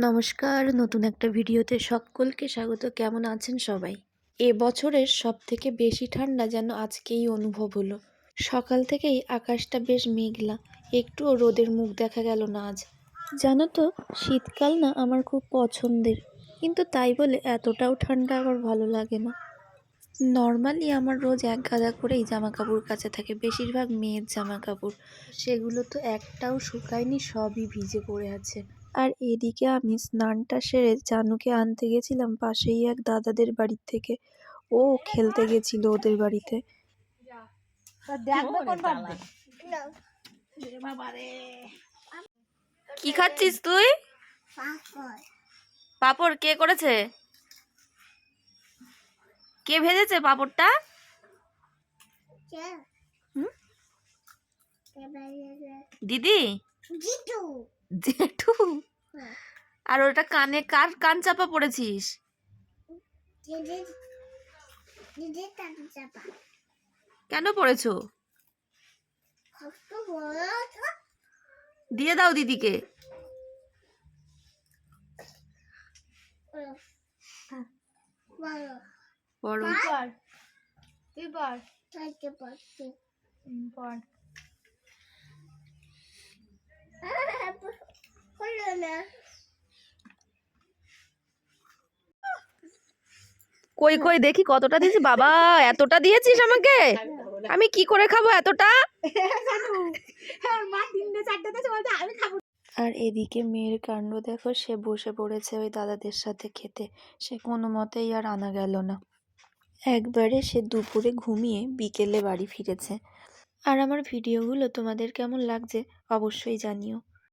নমস্কার, নতুন একটা ভিডিওতে সকলকে স্বাগত। কেমন আছেন সবাই? এবছরের সবথেকে বেশি ঠান্ডা যেন আজকেই অনুভব হলো। সকাল থেকেই আকাশটা বেশ মেঘলা, একটুও রোদের মুখ দেখা গেল না আজ। জানো তো, শীতকাল না আমার খুব পছন্দের, কিন্তু তাই বলে এতটাও ঠান্ডা আমার ভালো লাগে না। নর্মালি আমার রোজ এক গাদা করেই জামা কাপড় কাচা থাকে, বেশিরভাগ মেয়ের জামা কাপড়। সেগুলো তো একটাও শুকায়নি, সবই ভিজে পড়ে আছে। আর এদিকে আমি স্নানটা সেরে জানুকে আনতে গেছিলাম পাশেই এক দাদাদের বাড়ির থেকে। ও খেলতে গেছিল ওদের বাড়িতে। কি খাচ্ছিস তুই? পাপড় কে করেছে? কে ভেজেছে পাপড়টা? দিদি, জেঠু। আর ওটা কানে কার কান চাপা পড়েছিস? কেন পড়েছো? দিয়ে দাও দিদিকে। পড়ো। কই কই দেখি কতটা দিয়েছি। বাবা, এতটা দিয়েছিস আমাকে? আমি কি করে খাবো এতটা? আর এদিকে মেয়ের কাণ্ড দেখো, সে বসে পড়েছে ওই দাদাদের সাথে খেতে। সে কোনো মতেই আর আনা গেল না। একবারে সে দুপুরে ঘুমিয়ে বিকেলে বাড়ি ফিরেছে। আর আমার ভিডিওগুলো তোমাদের কেমন লাগছে অবশ্যই জানিও।